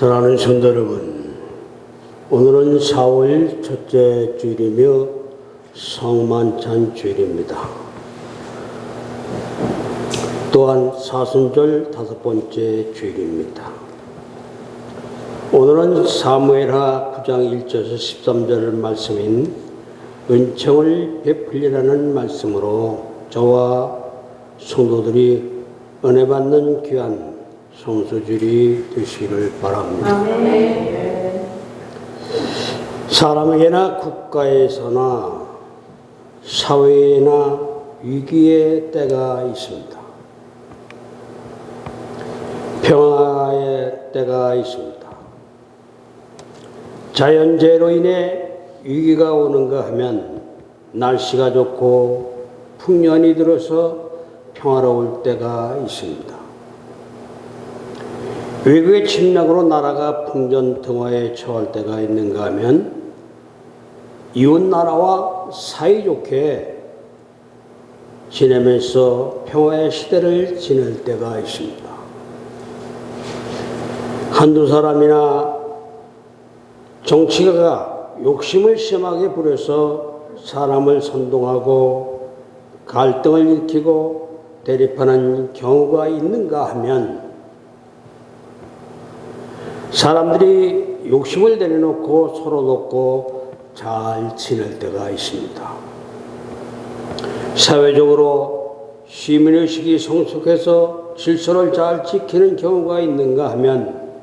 사랑하는 성도 여러분, 오늘은 4월 첫째 주일이며 성만찬 주일입니다. 또한 사순절 5번째 주일입니다. 오늘은 사무엘하 9장 1절에서 13절 말씀인 은총을 베풀리라는 말씀으로 저와 성도들이 은혜 받는 귀한 성수주일이 되시기를 바랍니다. 아멘. 사람에게나 국가에서나 사회에나 위기의 때가 있습니다. 평화의 때가 있습니다. 자연재해로 인해 위기가 오는가 하면 날씨가 좋고 풍년이 들어서 평화로울 때가 있습니다. 외국의 침략으로 나라가 풍전등화에 처할 때가 있는가 하면 이웃 나라와 사이좋게 지내면서 평화의 시대를 지낼 때가 있습니다. 한두 사람이나 정치가가 욕심을 심하게 부려서 사람을 선동하고 갈등을 일으키고 대립하는 경우가 있는가 하면 사람들이 욕심을 내려놓고 서로 돕고 잘 지낼 때가 있습니다. 사회적으로 시민의식이 성숙해서 질서를 잘 지키는 경우가 있는가 하면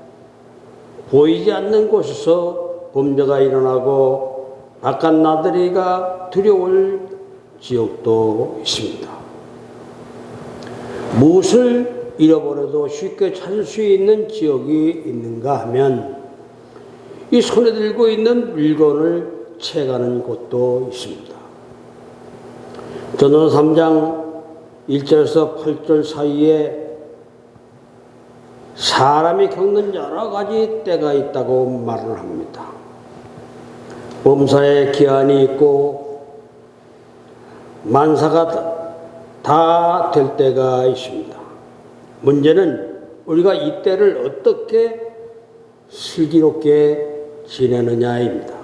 보이지 않는 곳에서 범죄가 일어나고 바깥 나들이가 두려울 지역도 있습니다. 무엇을 잃어버려도 쉽게 찾을 수 있는 지역이 있는가 하면 이 손에 들고 있는 물건을 채가는 곳도 있습니다. 전도서 3장 1절에서 8절 사이에 사람이 겪는 여러 가지 때가 있다고 말을 합니다. 범사에 기한이 있고 만사가 다 될 때가 있습니다. 문제는 우리가 이 때를 어떻게 슬기롭게 지내느냐입니다.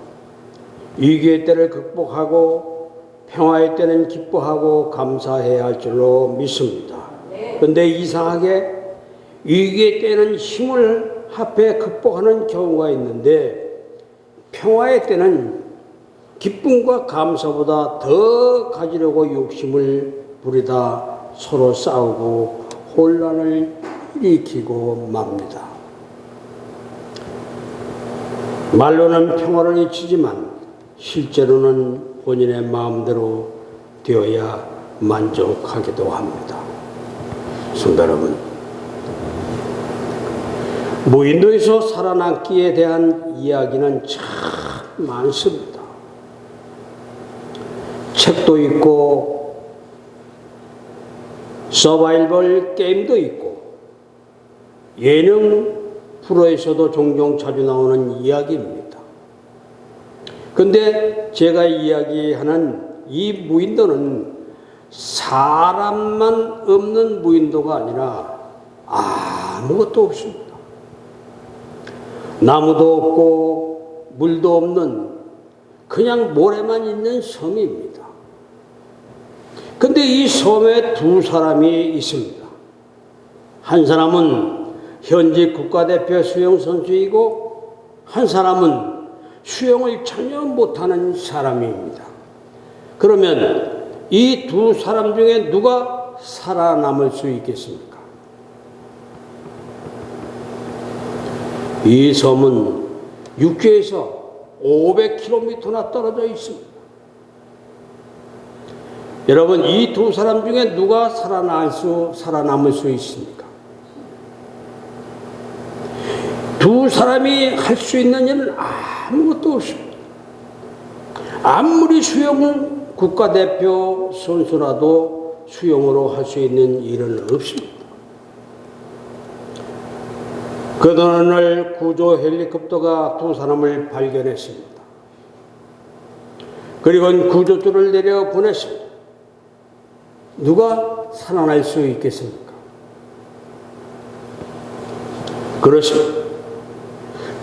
위기의 때를 극복하고 평화의 때는 기뻐하고 감사해야 할 줄로 믿습니다. 그런데 이상하게 위기의 때는 힘을 합해 극복하는 경우가 있는데 평화의 때는 기쁨과 감사보다 더 가지려고 욕심을 부리다 서로 싸우고 혼란을 일으키고 맙니다. 말로는 평화를 외치지만 실제로는 본인의 마음대로 되어야 만족하기도 합니다. 성도 여러분, 무인도에서 살아남기에 대한 이야기는 참 많습니다. 책도 있고 서바이벌 게임도 있고 예능 프로에서도 종종 자주 나오는 이야기입니다. 그런데 제가 이야기하는 이 무인도는 사람만 없는 무인도가 아니라 아무것도 없습니다. 나무도 없고 물도 없는 그냥 모래만 있는 섬입니다. 근데 이 섬에 두 사람이 있습니다. 한 사람은 현직 국가대표 수영 선수이고 한 사람은 수영을 전혀 못하는 사람입니다. 그러면 이 두 사람 중에 누가 살아남을 수 있겠습니까? 이 섬은 육지에서 500km나 떨어져 있습니다. 여러분, 이 두 사람 중에 누가 살아남을 수 있습니까? 두 사람이 할 수 있는 일은 아무것도 없습니다. 아무리 수영 국가대표 선수라도 수영으로 할 수 있는 일은 없습니다. 그 어느 날 구조 헬리콥터가 두 사람을 발견했습니다. 그리고 구조조를 내려 보냈습니다. 누가 살아날 수 있겠습니까? 그렇습니다.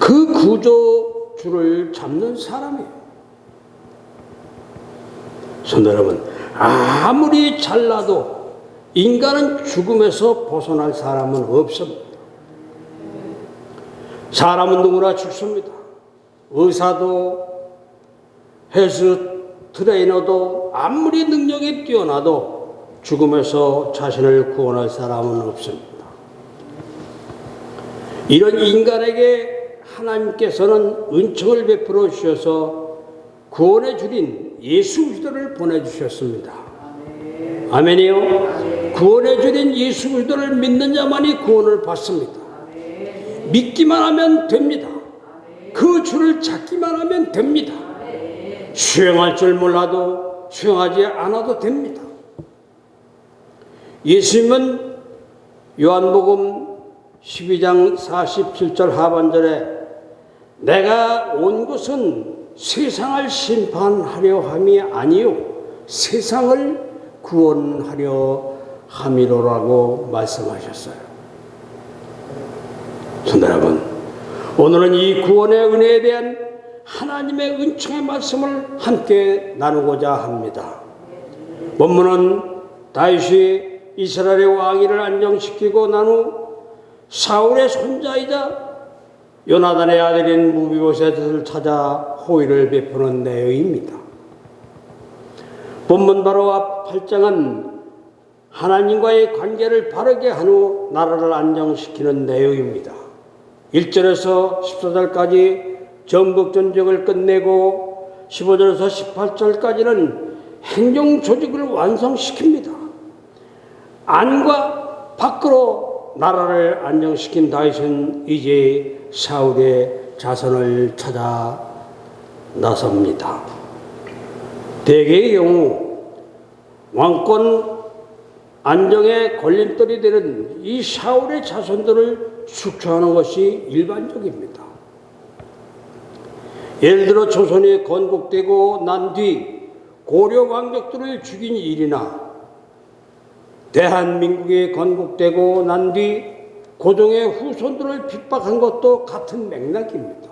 그 구조줄을 잡는 사람이에요. 성도 여러분, 아무리 잘나도 인간은 죽음에서 벗어날 사람은 없습니다. 사람은 누구나 죽습니다. 의사도 헬스 트레이너도 아무리 능력이 뛰어나도 죽음에서 자신을 구원할 사람은 없습니다. 이런 인간에게 하나님께서는 은총을 베풀어 주셔서 구원의 주인 예수 그리스도를 보내주셨습니다. 아멘이요. 구원의 주인 예수 그리스도를 믿는 자만이 구원을 받습니다. 믿기만 하면 됩니다. 그 줄을 잡기만 하면 됩니다. 수행할 줄 몰라도 수행하지 않아도 됩니다. 예수님은 요한복음 12장 47절 하반절에 내가 온 것은 세상을 심판하려 함이 아니요 세상을 구원하려 함이로라고 말씀하셨어요. 성도 여러분, 오늘은 이 구원의 은혜에 대한 하나님의 은총의 말씀을 함께 나누고자 합니다. 본문은 다윗이 이스라엘의 왕위를 안정시키고 난 후 사울의 손자이자 요나단의 아들인 무비보셋을 찾아 호의를 베푸는 내용입니다. 본문 바로 앞 8장은 하나님과의 관계를 바르게 한 후 나라를 안정시키는 내용입니다. 1절에서 14절까지 전국전쟁을 끝내고 15절에서 18절까지는 행정조직을 완성시킵니다. 안과 밖으로 나라를 안정시킨 다윗은 이제 사울의 자손을 찾아 나섭니다. 대개의 경우 왕권 안정의 걸림돌이 되는 이 사울의 자손들을 축소하는 것이 일반적입니다. 예를 들어 조선이 건국되고 난 뒤 고려 왕족들을 죽인 일이나 대한민국이 건국되고 난 뒤 고종의 후손들을 핍박한 것도 같은 맥락입니다.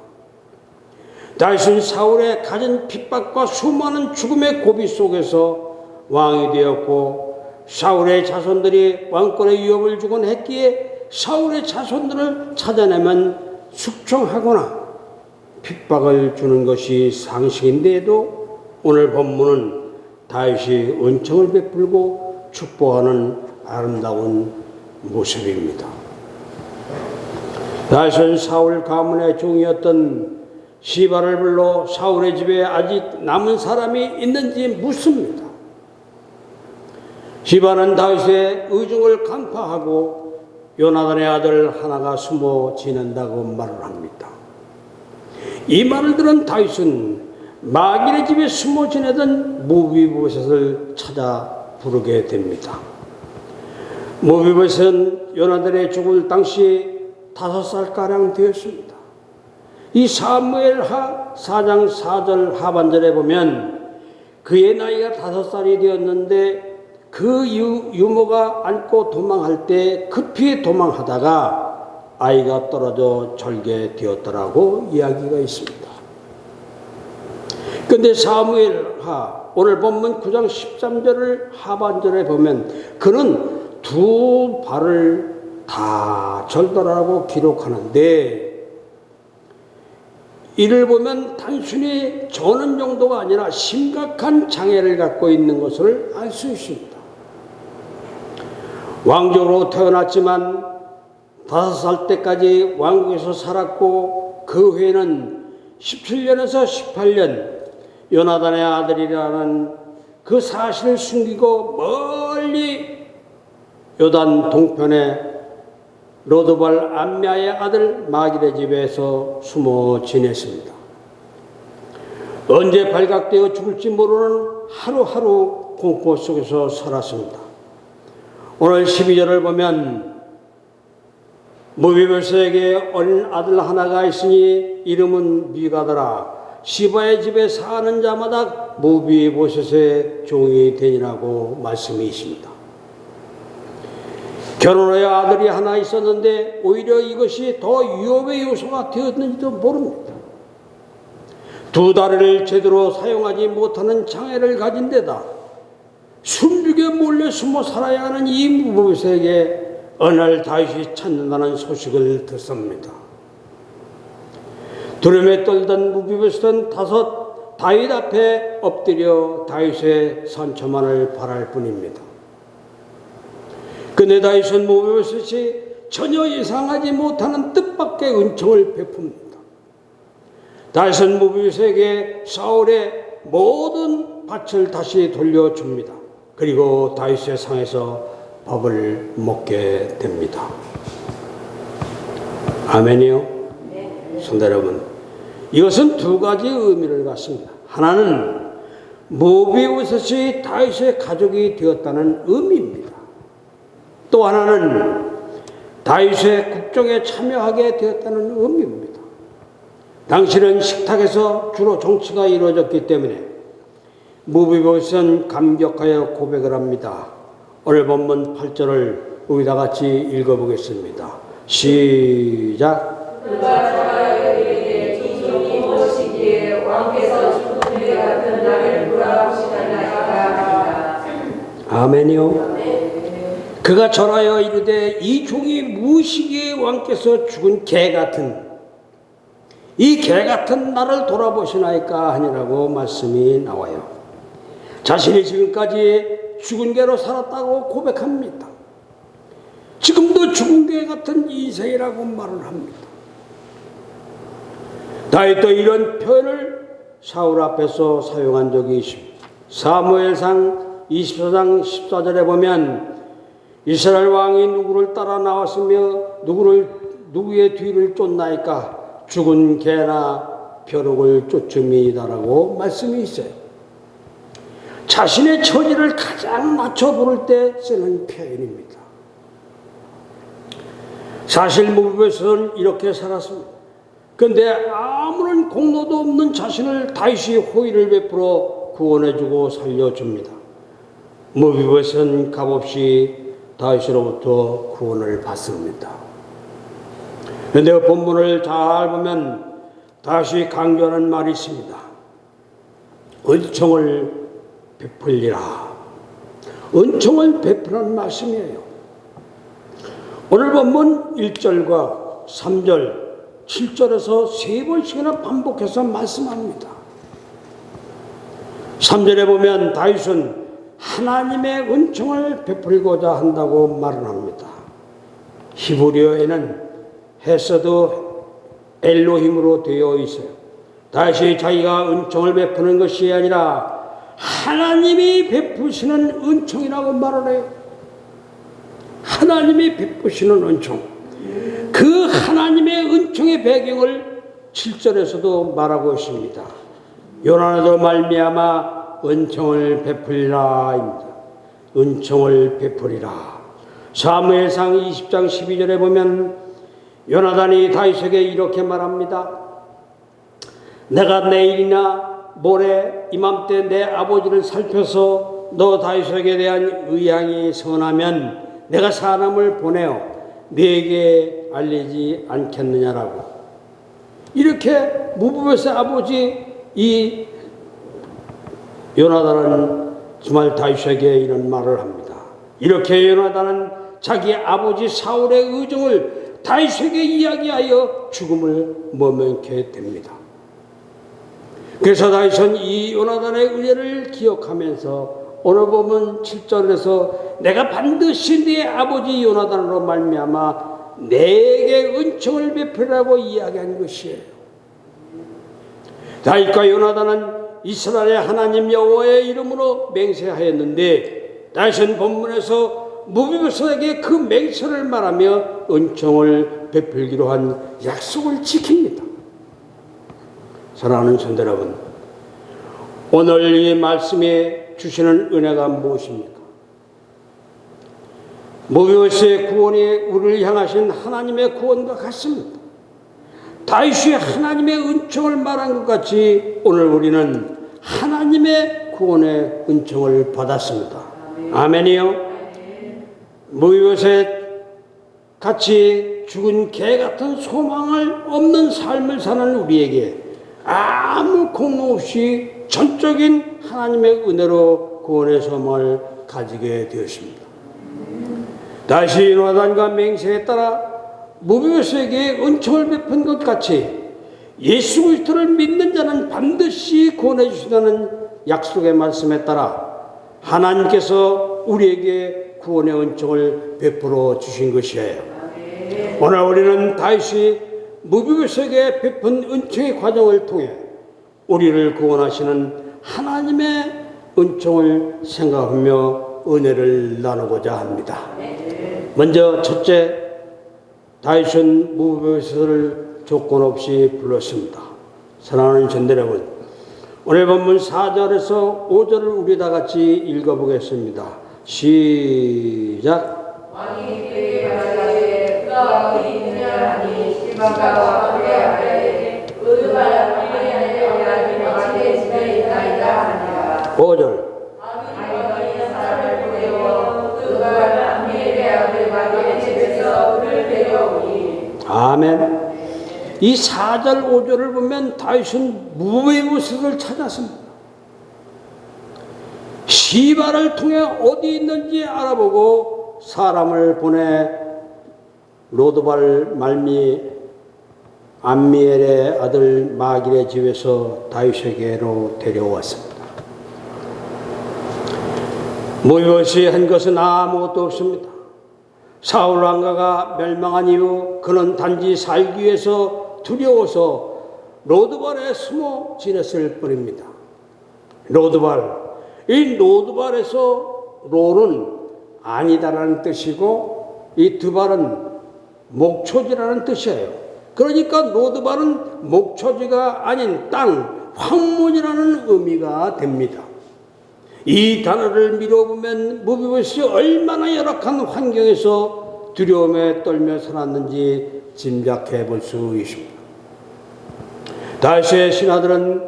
다윗은 사울의 가진 핍박과 수많은 죽음의 고비 속에서 왕이 되었고 사울의 자손들이 왕권의 위협을 주곤 했기에 사울의 자손들을 찾아내면 숙청하거나 핍박을 주는 것이 상식인데도 오늘 본문은 다윗이 은총을 베풀고 축복하는 아름다운 모습입니다. 다윗은 사울 가문의 종이었던 시바를 불러 사울의 집에 아직 남은 사람이 있는지 묻습니다. 시바는 다윗의 의중을 간파하고 요나단의 아들 하나가 숨어 지낸다고 말을 합니다. 이 말을 들은 다윗은 마길의 집에 숨어 지내던 무비보셋을 찾아 부르게 됩니다. 무비보셋은 요나단의 죽을 당시 5살가량 되었습니다. 이 사무엘하 4장 4절 하반절에 보면 그의 나이가 5살이 되었는데 그 유모가 안고 도망할 때 급히 도망하다가 아이가 떨어져 절개 되었더라고 이야기가 있습니다. 그런데 사무엘하 오늘 본문 9장 13절을 하반절에 보면 그는 2 발을 다 절더라고 기록하는데 이를 보면 단순히 저는 정도가 아니라 심각한 장애를 갖고 있는 것을 알 수 있습니다. 왕족으로 태어났지만 5살 때까지 왕국에서 살았고 그 후에는 17년에서 18년 요나단의 아들이라는 그 사실을 숨기고 멀리 요단 동편의 로드발 암미아의 아들 마길의 집에서 숨어 지냈습니다. 언제 발각되어 죽을지 모르는 하루하루 공포 속에서 살았습니다. 오늘 12절을 보면 무비보셋에게 어린 아들 하나가 있으니 이름은 미가더라. 시바의 집에 사는 자마다 무비보셋의 종이 되니라고 말씀이 있습니다. 결혼하여 아들이 하나 있었는데 오히려 이것이 더 위협의 요소가 되었는지도 모릅니다. 두 다리를 제대로 사용하지 못하는 장애를 가진 데다 숨죽여 몰래 숨어 살아야 하는 이 무보셋에게 어느 날 다윗이 찾는다는 소식을 듣습니다. 두려움에 떨던 무보셋은 다윗 앞에 엎드려 다윗의 상처만을 바랄 뿐입니다. 그런데 다윗은 무보셋이 전혀 예상하지 못하는 뜻밖의 은총을 베풉니다. 다윗은 무보셋에게 사울의 모든 밭을 다시 돌려줍니다. 그리고 다윗의 상에서 밥을 먹게 됩니다. 아멘이요? 성도 여러분, 이것은 두 가지 의미를 갖습니다. 하나는 무보셋이 다윗의 가족이 되었다는 의미입니다. 또 하나는 다윗의 국정에 참여하게 되었다는 의미입니다. 당시는 식탁에서 주로 정치가 이루어졌기 때문에 무보셋은 감격하여 고백을 합니다. 오늘 본문 8절을 우리 다 같이 읽어보겠습니다. 시작. 아멘이요. 그가 절하여 이르되 이 종이 무시기에 왕께서 죽은 개 같은 이 개 같은 나를 돌아보시나이까 하니라고 말씀이 나와요. 자신이 지금까지 죽은 개로 살았다고 고백합니다. 지금도 죽은 개 같은 인생이라고 말을 합니다. 다윗도 이런 표현을 사울 앞에서 사용한 적이 있습니다. 사무엘상 24장 14절에 보면 이스라엘 왕이 누구를 따라 나왔으며 누구의 뒤를 쫓나이까 죽은 개나 벼룩을 쫓음이다라고 말씀이 있어요. 자신의 처지를 가장 낮춰 부를 때 쓰는 표현입니다. 사실 무보셋은 이렇게 살았습니다. 그런데 아무런 공로도 없는 자신을 다윗이 호의를 베풀어 구원해주고 살려줍니다. 무보셋은 값없이 다윗으로부터 구원을 받습니다. 그런데 본문을 잘 보면 다윗이 강조하는 말이 있습니다. 은총을 베풀리라. 은총을 베풀라는 말씀이에요. 오늘 본문 1절과 3절, 7절에서 3번씩이나 반복해서 말씀합니다. 3절에 보면 다윗은 하나님의 은총을 베풀고자 한다고 말을 합니다. 히브리어에는 헤세드 엘로힘으로 되어 있어요. 다윗이 자기가 은총을 베푸는 것이 아니라 하나님이 베푸시는 은총이라고 말을 해요. 하나님이 베푸시는 은총. 그 하나님의 은총의 배경을 7절에서도 말하고 있습니다. 요나로 말미암아 은총을 베풀리라입니다. 은총을 베풀리라. 사무엘상 20장 12절에 보면 요나단이 다윗에게 이렇게 말합니다. 내가 내일이나 모레 이맘때 내 아버지를 살펴서 너 다윗에게 대한 의향이 선하면 내가 사람을 보내어 네게 알리지 않겠느냐라고. 이렇게 무보셋의 아버지 이 요나단은 정말 다윗에게 이런 말을 합니다. 이렇게 요나단은 자기 아버지 사울의 의정을 다윗에게 이야기하여 죽음을 머쓱게 됩니다. 그래서 다윗은 이 요나단의 은혜를 기억하면서 오늘 보면 7절에서 내가 반드시 네 아버지 요나단으로 말미암아 내게 은총을 베풀라고 이야기한 것이에요. 다윗과 요나단은 이스라엘의 하나님 여호와의 이름으로 맹세하였는데 다윗은 본문에서 무보셋에게 그 맹세를 말하며 은총을 베풀기로 한 약속을 지킵니다. 사랑하는 성도 여러분, 오늘 이 말씀에 주시는 은혜가 무엇입니까? 무보셋의 구원이 우리를 향하신 하나님의 구원과 같습니다. 다윗이 하나님의 은총을 말한 것 같이 오늘 우리는 하나님의 구원의 은총을 받았습니다. 아멘이요. 무보셋 같이 죽은 개 같은 소망을 없는 삶을 사는 우리에게 아무 공로 없이 전적인 하나님의 은혜로 구원의 소망을 가지게 되었습니다. 다시 요나단과 맹세에 따라 무비보스에게 은총을 베푼 것 같이 예수 그리스도를 믿는 자는 반드시 구원해 주신다는 약속의 말씀에 따라 하나님께서 우리에게 구원의 은총을 베풀어 주신 것이에요. 오늘 우리는 다윗이 무비보스에게 베푼 은총의 과정을 통해 우리를 구원하시는 하나님의 은총을 생각하며 은혜를 나누고자 합니다. 먼저 첫째, 다윗은 무비보스를 조건 없이 불렀습니다. 사랑하는 전대 여러분, 오늘 본문 4절에서 5절을 우리 다 같이 읽어보겠습니다. 시작. 왕이 그에게 말하되 그가 어디 있느냐 하니 시바가 그의 아래에 의도하여 그의 아래에 왕의 집에 있나이다 하니라. 5절. 다윗이 사람을 보내어 그가 암미엘의 아들 마디의 집에서 그를 데려오니. 아멘. 이 4절 5절을 보면 다윗은 무비보스를 찾았습니다. 시바를 통해 어디 있는지 알아보고 사람을 보내 로드발 말미 암미엘의 아들 마길의 집에서 다윗에게로 데려왔습니다. 무비보스이 한 것은 아무것도 없습니다. 사울 왕가가 멸망한 이후 그는 단지 살기 위해서 두려워서 로드발에 숨어 지냈을 뿐입니다. 로드발, 이 로드발에서 롤은 아니다라는 뜻이고 이 드발은 목초지라는 뜻이에요. 그러니까 로드발은 목초지가 아닌 땅, 황문이라는 의미가 됩니다. 이 단어를 미뤄보면 무비보스이 얼마나 열악한 환경에서 두려움에 떨며 살았는지 짐작해 볼 수 있습니다. 다윗의 신하들은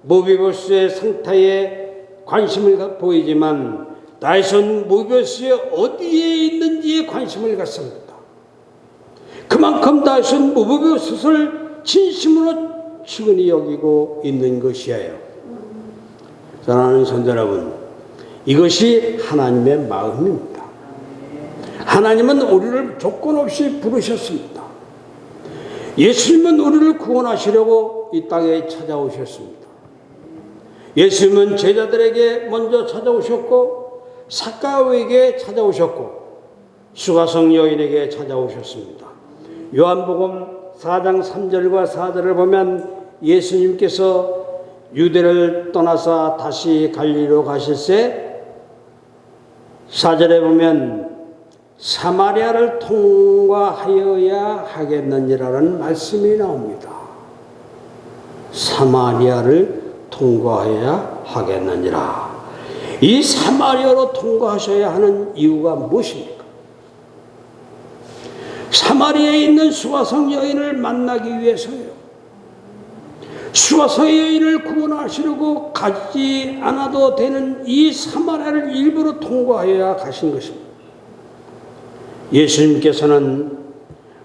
무비보스의 상태에 관심을 보이지만 다윗은 무비보스의 어디에 있는지에 관심을 갖습니다. 그만큼 다윗은 무비보스를 진심으로 측은히 여기고 있는 것이에요. 사랑하는 성도 여러분, 이것이 하나님의 마음입니다. 하나님은 우리를 조건 없이 부르셨습니다. 예수님은 우리를 구원하시려고 이 땅에 찾아오셨습니다. 예수님은 제자들에게 먼저 찾아오셨고 삭가오에게 찾아오셨고 수가성 여인에게 찾아오셨습니다. 요한복음 4장 3절과 4절을 보면 예수님께서 유대를 떠나서 다시 갈리로 가실새 4절에 보면 사마리아를 통과하여야 하겠느니라는 말씀이 나옵니다. 사마리아를 통과해야 하겠느니라. 이 사마리아로 통과하셔야 하는 이유가 무엇입니까? 사마리아에 있는 수가성 여인을 만나기 위해서요. 수가성 여인을 구원하시려고 가지 않아도 되는 이 사마리아를 일부러 통과해야 가신 것입니다. 예수님께서는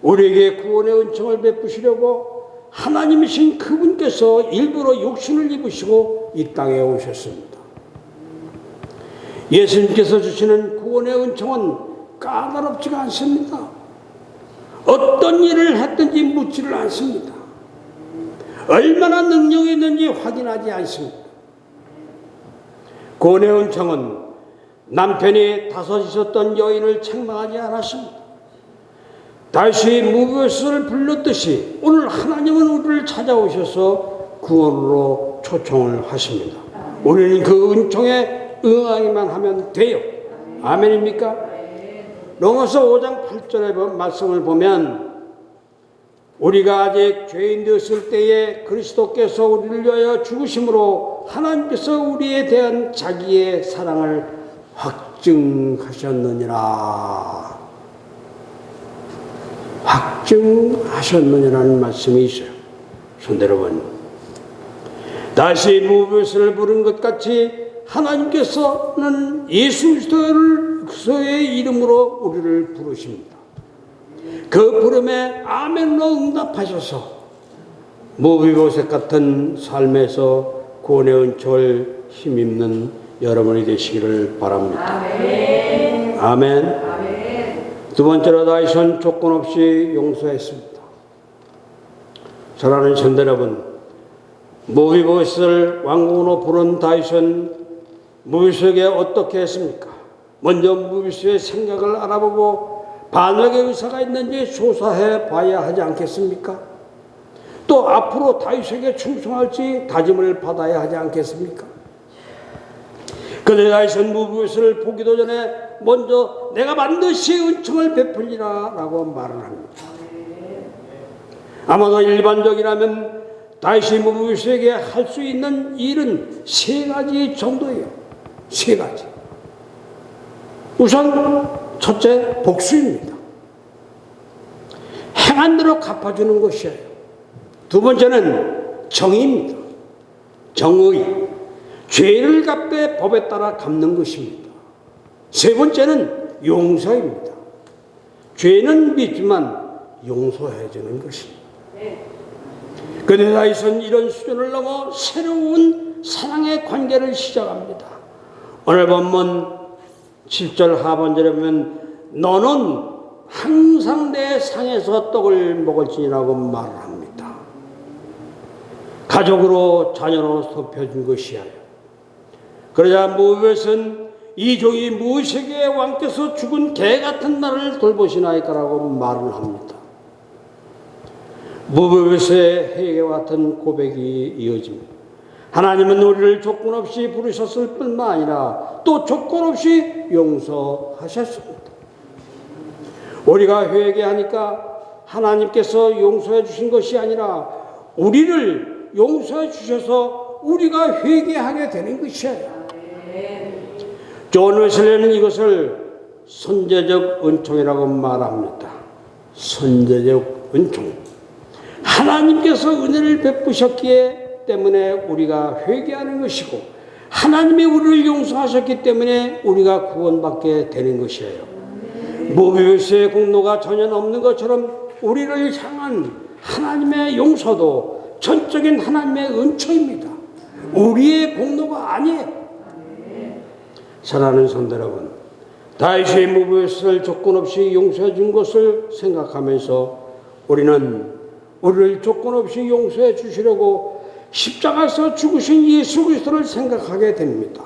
우리에게 구원의 은총을 베푸시려고 하나님이신 그분께서 일부러 육신을 입으시고 이 땅에 오셨습니다. 예수님께서 주시는 구원의 은총은 까다롭지가 않습니다. 어떤 일을 했든지 묻지를 않습니다. 얼마나 능력이 있는지 확인하지 않습니다. 구원의 은총은 남편이 다섯 있었던 여인을 책망하지 않았습니다. 다시 무비보스를 불렀듯이 오늘 하나님은 우리를 찾아오셔서 구원으로 초청을 하십니다. 우리는 그 은총에 응하기만 하면 돼요. 아멘입니까? 로마서 5장 8절의 말씀을 보면 우리가 아직 죄인 되었을 때에 그리스도께서 우리를 위하여 죽으심으로 하나님께서 우리에 대한 자기의 사랑을 확증하셨느니라. 확증하셨느니라는 말씀이 있어요. 성도 여러분, 다시 무비보스를 부른 것 같이 하나님께서는 예수 그리스도의 이름으로 우리를 부르십니다. 그 부름에 아멘으로 응답하셔서 무비보셋 같은 삶에서 구원의 은총을 힘입는 여러분이 되시기를 바랍니다. 아멘. 아멘. 아멘. 두 번째로 다윗은 조건 없이 용서했습니다. 사랑하는 성도 여러분, 무비보셋을 왕궁으로 부른 다윗은 무비보셋에게 어떻게 했습니까? 먼저 무비보셋의 생각을 알아보고 반역의 의사가 있는지 조사해 봐야 하지 않겠습니까? 또 앞으로 다윗에게 충성할지 다짐을 받아야 하지 않겠습니까? 그런데 다윗은 무비보셋을 보기도 전에 먼저 내가 반드시 은총을 베풀리라 라고 말을 합니다. 아마도 일반적이라면 다윗이 무비보셋에게 할 수 있는 일은 세 가지 정도예요. 세 가지. 우선 첫째, 복수입니다. 행한 대로 갚아주는 것이에요. 두 번째는 정의입니다. 정의. 죄를 갚되 법에 따라 갚는 것입니다. 세 번째는 용서입니다. 죄는 믿지만 용서해 주는 것입니다. 그런데 다윗은 이런 수준을 넘어 새로운 사랑의 관계를 시작합니다. 오늘 본문 7절 하반절에 보면 너는 항상 내 상에서 떡을 먹을지니라고 말을 합니다. 가족으로 자녀로 살펴준 것이야. 그러자 무비보셋은 이 종이 무엇에게 왕께서 죽은 개 같은 나를 돌보시나이까라고 말을 합니다. 무비보셋의 회개와 같은 고백이 이어집니다. 하나님은 우리를 조건 없이 부르셨을 뿐만 아니라 또 조건 없이 용서하셨습니다. 우리가 회개하니까 하나님께서 용서해 주신 것이 아니라 우리를 용서해 주셔서 우리가 회개하게 되는 것이에요. 존 웨슬리는 이것을 선제적 은총이라고 말합니다. 선제적 은총. 하나님께서 은혜를 베푸셨기에 때문에 우리가 회개하는 것이고 하나님이 우리를 용서하셨기 때문에 우리가 구원받게 되는 것이에요. 무비보셋의 공로가 전혀 없는 것처럼 우리를 향한 하나님의 용서도 전적인 하나님의 은총입니다. 우리의 공로가 아니에요. 사랑하는 성도 여러분, 다윗이 무비보셋을 조건 없이 용서해 준 것을 생각하면서 우리는 우리를 조건 없이 용서해 주시려고 십자가에서 죽으신 예수 그리스도를 생각하게 됩니다.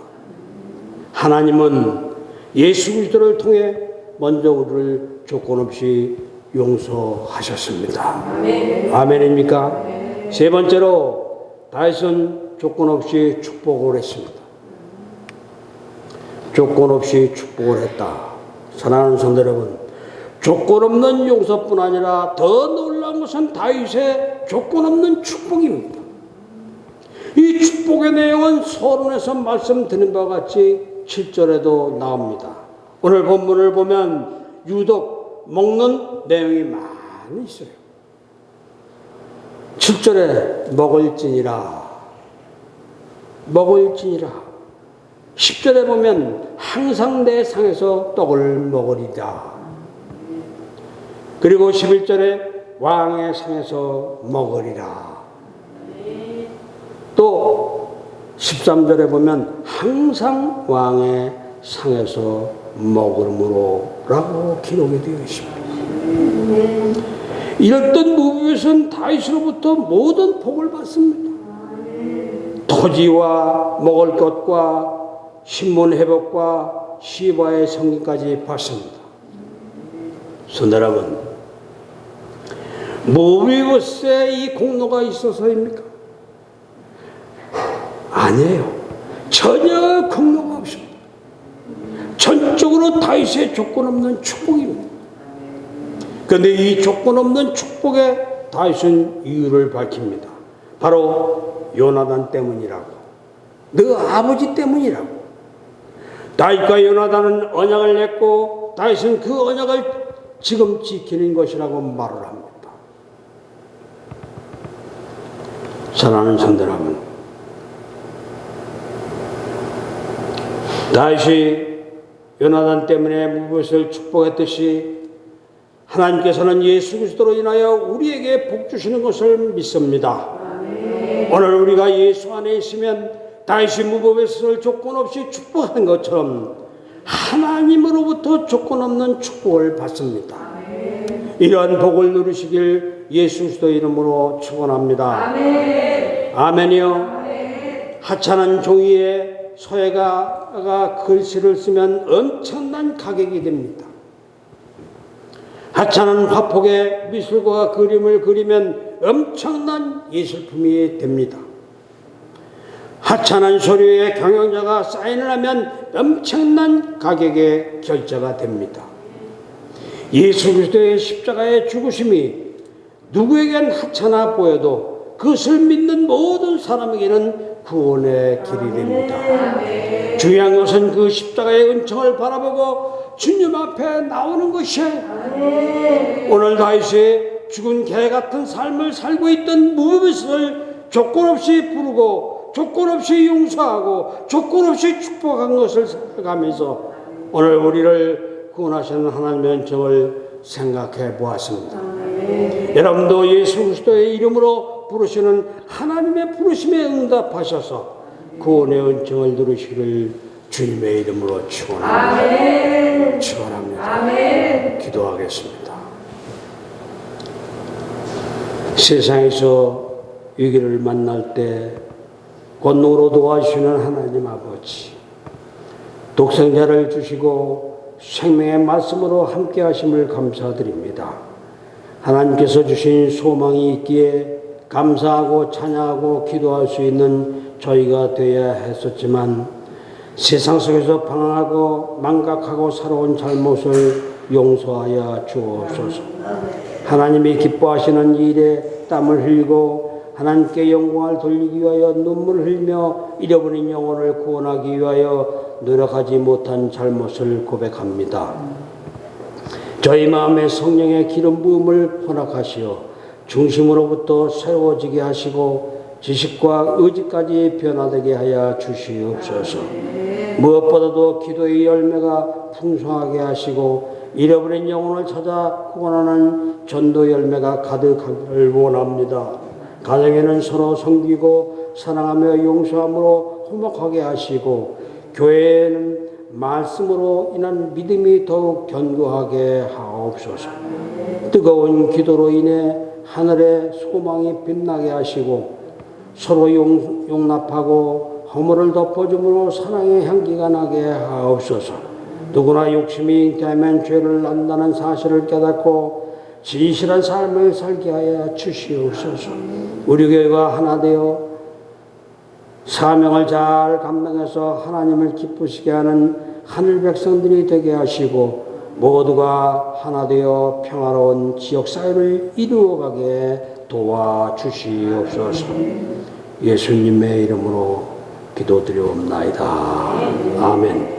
하나님은 예수 그리스도를 통해 먼저 우리를 조건 없이 용서하셨습니다. 아멘입니까? 세 번째로 다윗은 조건 없이 축복을 했습니다. 조건 없이 축복을 했다. 사랑하는 성도 여러분, 조건 없는 용서뿐 아니라 더 놀라운 것은 다윗의 조건 없는 축복입니다. 이 축복의 내용은 서론에서 말씀드린 바와 같이 7절에도 나옵니다. 오늘 본문을 보면 유독 먹는 내용이 많이 있어요. 7절에 먹을지니라. 10절에 보면 항상 내 상에서 떡을 먹으리다. 그리고 11절에 왕의 상에서 먹으리라. 또 13절에 보면 항상 왕의 상에서 먹으므로 라고 기록이 되어 있습니다. 이랬던 무비보셋은 다윗으로부터 모든 복을 받습니다. 토지와 먹을 것과 신문 회복과 시바의 성기까지 받습니다. 성도 여러분, 무비보셋에 이 공로가 있어서입니까? 아니에요. 전혀 공로가 없습니다. 전적으로 다윗의 조건 없는 축복입니다. 그런데 이 조건 없는 축복에 다윗은 이유를 밝힙니다. 바로 요나단 때문이라고. 너 아버지 때문이라고. 다윗과 요나단은 언약을 맺고 다윗은 그 언약을 지금 지키는 것이라고 말을 합니다. 사랑하는 성도 여러분, 다윗이 요나단 때문에 무비보셋을 축복했듯이 하나님께서는 예수 그리스도로 인하여 우리에게 복 주시는 것을 믿습니다. 오늘 우리가 예수 안에 있으면 다윗이 무법에서 조건 없이 축복한 것처럼 하나님으로부터 조건 없는 축복을 받습니다. 이러한 복을 누리시길 예수 그리스도 이름으로 축원합니다. 아멘이요. 하찮은 종이에 서예가가 글씨를 쓰면 엄청난 가격이 됩니다. 하찮은 화폭에 미술가가 그림을 그리면 엄청난 예술품이 됩니다. 하찮은 서류에 경영자가 사인을 하면 엄청난 가격의 결제가 됩니다. 예수 그리스도의 십자가의 죽으심이 누구에겐 하찮아 보여도 그것을 믿는 모든 사람에게는 구원의 길이 됩니다. 중요한 것은 그 십자가의 은총을 바라보고 주님 앞에 나오는 것이에요. 오늘 다윗이 죽은 개 같은 삶을 살고 있던 무법을 조건 없이 부르고 조건 없이 용서하고 조건 없이 축복한 것을 생각하면서 오늘 우리를 구원하시는 하나님의 은총을 생각해 보았습니다. 여러분도 예수 그리스도의 이름으로 부르시는 하나님의 부르심에 응답하셔서 구원의 은총을 누리시기를 주님의 이름으로 축원합니다. 축원합니다. 기도하겠습니다. 세상에서 위기를 만날 때 권능으로 도와주시는 하나님 아버지, 독생자를 주시고 생명의 말씀으로 함께 하심을 감사드립니다. 하나님께서 주신 소망이 있기에 감사하고 찬양하고 기도할 수 있는 저희가 되어야 했었지만 세상 속에서 방황하고 망각하고 살아온 잘못을 용서하여 주옵소서. 하나님이 기뻐하시는 일에 땀을 흘리고 하나님께 영광을 돌리기 위하여 눈물을 흘리며 잃어버린 영혼을 구원하기 위하여 노력하지 못한 잘못을 고백합니다. 저희 마음에 성령의 기름 부음을 허락하시어 중심으로부터 새로워지게 하시고 지식과 의지까지 변화되게 하여 주시옵소서. 무엇보다도 기도의 열매가 풍성하게 하시고 잃어버린 영혼을 찾아 구원하는 전도 열매가 가득하기를 원합니다. 가정에는 서로 섬기고 사랑하며 용서함으로 화목하게 하시고 교회에는 말씀으로 인한 믿음이 더욱 견고하게 하옵소서. 뜨거운 기도로 인해 하늘의 소망이 빛나게 하시고 서로 용납하고 허물을 덮어줌으로 사랑의 향기가 나게 하옵소서. 누구나 욕심이 잉태하면 죄를 낳는다는 사실을 깨닫고 진실한 삶을 살게 하여 주시옵소서. 우리 교회가 하나 되어 사명을 잘 감당해서 하나님을 기쁘시게 하는 하늘 백성들이 되게 하시고 모두가 하나 되어 평화로운 지역사회를 이루어가게 도와주시옵소서. 예수님의 이름으로 기도드리옵나이다. 아멘.